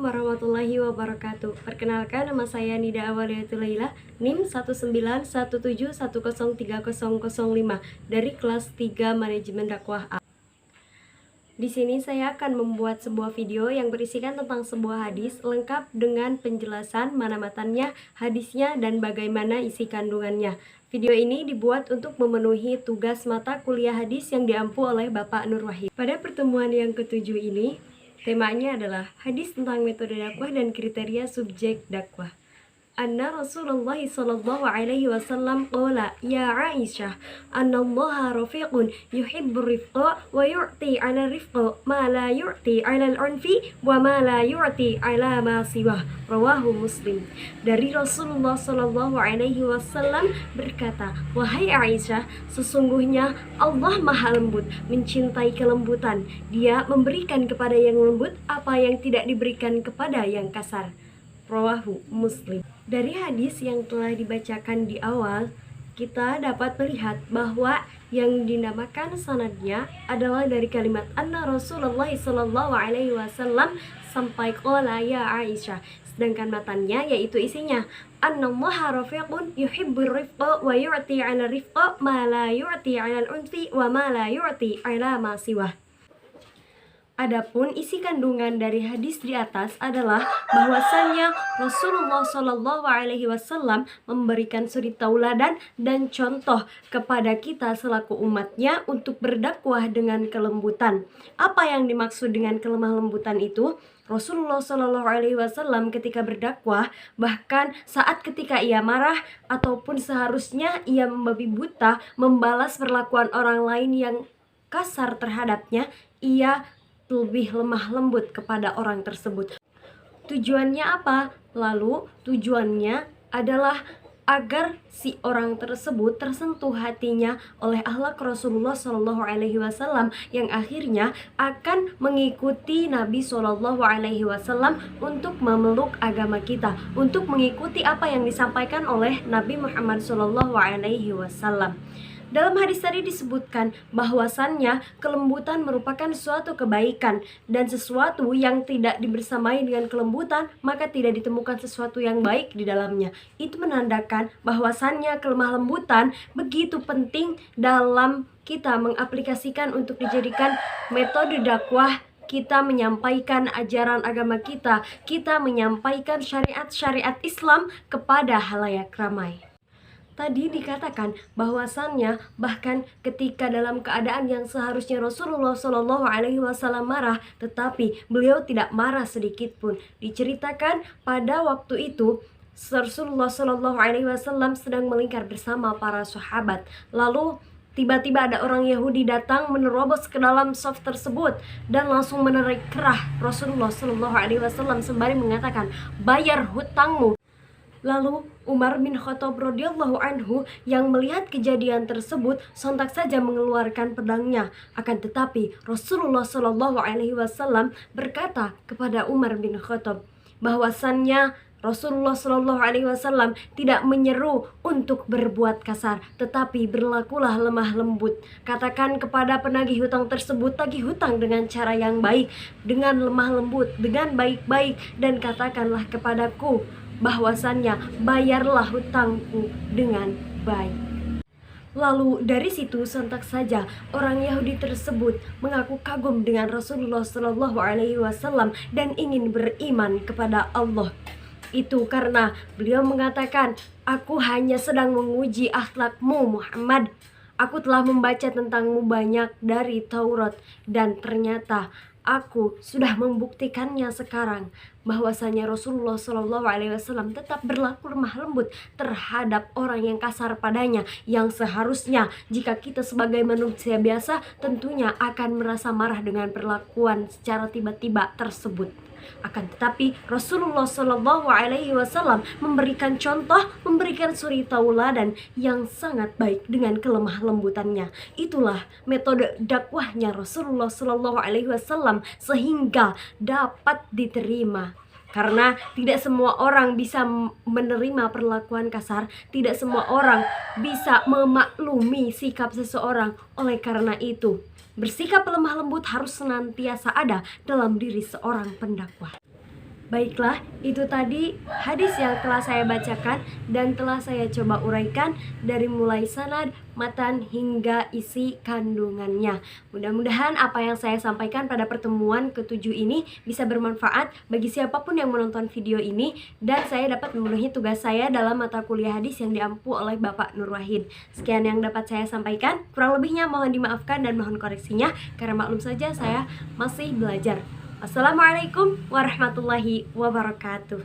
warahmatullahi wabarakatuh. Perkenalkan, nama saya Nida Awaliatul Laila, NIM 19171013005 dari kelas 3 Manajemen Dakwah A. Di sini saya akan membuat sebuah video yang berisikan tentang sebuah hadis lengkap dengan penjelasan mana matanya, hadisnya, dan bagaimana isi kandungannya. Video ini dibuat untuk memenuhi tugas mata kuliah hadis yang diampu oleh Bapak Nur Wahid. Pada pertemuan yang ketujuh ini, temanya adalah hadis tentang metode dakwah dan kriteria subjek dakwah. Anna Rasulullah sallallahu alaihi wasallam qala ya Aisyah annallaha rafiqun yuhibbur rifqa wa yu'ti 'ala rifqa ma la yu'ti 'ala al-'unfi wa ma la yu'ti 'ala ma siwah. Rawahu Muslim. Dari Rasulullah sallallahu alaihi wasallam berkata, wahai Aisyah, sesungguhnya Allah Maha Lembut, mencintai kelembutan. Dia memberikan kepada yang lembut apa yang tidak diberikan kepada yang kasar. Rawahu Muslim. Dari hadis yang telah dibacakan di awal, kita dapat melihat bahwa yang dinamakan sanadnya adalah dari kalimat anna Rasulullah sallallahu alaihi wasallam sampai qala ya Aisyah. Sedangkan matanya yaitu isinya annallaha rafiqun yuhibbur rifqa wa yu'ti 'ala rifqa ma la yu'ti 'ala al-unfi wa ma la yu'ti 'ala ma siwah. Adapun isi kandungan dari hadis di atas adalah bahwasannya Rasulullah Shallallahu Alaihi Wasallam memberikan suri tauladan dan contoh kepada kita selaku umatnya untuk berdakwah dengan kelembutan. Apa yang dimaksud dengan kelemah lembutan itu? Rasulullah Shallallahu Alaihi Wasallam ketika berdakwah, bahkan saat ketika ia marah ataupun seharusnya ia membabi buta membalas perlakuan orang lain yang kasar terhadapnya, ia lebih lemah lembut kepada orang tersebut. Tujuannya apa? Lalu tujuannya adalah agar si orang tersebut tersentuh hatinya oleh akhlak Rasulullah Shallallahu Alaihi Wasallam yang akhirnya akan mengikuti Nabi Shallallahu Alaihi Wasallam untuk memeluk agama kita, untuk mengikuti apa yang disampaikan oleh Nabi Muhammad Shallallahu Alaihi Wasallam. Dalam hadis tadi disebutkan bahwasannya kelembutan merupakan suatu kebaikan, dan sesuatu yang tidak dibersamai dengan kelembutan maka tidak ditemukan sesuatu yang baik di dalamnya. Itu menandakan bahwasannya kelemah lembutan begitu penting dalam kita mengaplikasikan untuk dijadikan metode dakwah. Kita menyampaikan ajaran agama kita menyampaikan syariat-syariat Islam kepada halayak ramai. Tadi dikatakan bahwasannya bahkan ketika dalam keadaan yang seharusnya Rasulullah Shallallahu Alaihi Wasallam marah, tetapi beliau tidak marah sedikit pun. Diceritakan pada waktu itu Rasulullah Shallallahu Alaihi Wasallam sedang melingkar bersama para sahabat. Lalu tiba-tiba ada orang Yahudi datang menerobos ke dalam shaf tersebut dan langsung menarik kerah Rasulullah Shallallahu Alaihi Wasallam sembari mengatakan, bayar hutangmu. Lalu Umar bin Khattab radhiyallahu anhu yang melihat kejadian tersebut sontak saja mengeluarkan pedangnya. Akan tetapi Rasulullah Shallallahu Alaihi Wasallam berkata kepada Umar bin Khattab bahwasannya Rasulullah Shallallahu Alaihi Wasallam tidak menyeru untuk berbuat kasar, tetapi berlakulah lemah lembut. Katakan kepada penagih hutang tersebut, tagih hutang dengan cara yang baik, dengan lemah lembut, dengan baik-baik, dan katakanlah kepadaku bahwasannya bayarlah hutangku dengan baik. Lalu dari situ sontak saja orang Yahudi tersebut mengaku kagum dengan Rasulullah Shallallahu Alaihi Wasallam dan ingin beriman kepada Allah. Itu karena beliau mengatakan, aku hanya sedang menguji akhlakmu Muhammad. Aku telah membaca tentangmu banyak dari Taurat dan ternyata aku sudah membuktikannya sekarang bahwasanya Rasulullah Shallallahu Alaihi Wasallam tetap berlaku lemah lembut terhadap orang yang kasar padanya, yang seharusnya jika kita sebagai manusia biasa tentunya akan merasa marah dengan perlakuan secara tiba-tiba tersebut. Akan tetapi Rasulullah Shallallahu Alaihi Wasallam memberikan contoh, memberikan suri tauladan yang sangat baik dengan kelemah lembutannya. Itulah metode dakwahnya Rasulullah Shallallahu Alaihi Wasallam sehingga dapat diterima. Karena tidak semua orang bisa menerima perlakuan kasar, tidak semua orang bisa memaklumi sikap seseorang. Oleh karena itu, bersikap lemah lembut harus senantiasa ada dalam diri seorang pendakwah. Baiklah, itu tadi hadis yang telah saya bacakan dan telah saya coba uraikan dari mulai sanad, matan, hingga isi kandungannya. Mudah-mudahan apa yang saya sampaikan pada pertemuan ke-7 ini bisa bermanfaat bagi siapapun yang menonton video ini, dan saya dapat memenuhi tugas saya dalam mata kuliah hadis yang diampu oleh Bapak Nur Wahid. Sekian yang dapat saya sampaikan, kurang lebihnya mohon dimaafkan dan mohon koreksinya, karena maklum saja saya masih belajar. Assalamualaikum warahmatullahi wabarakatuh.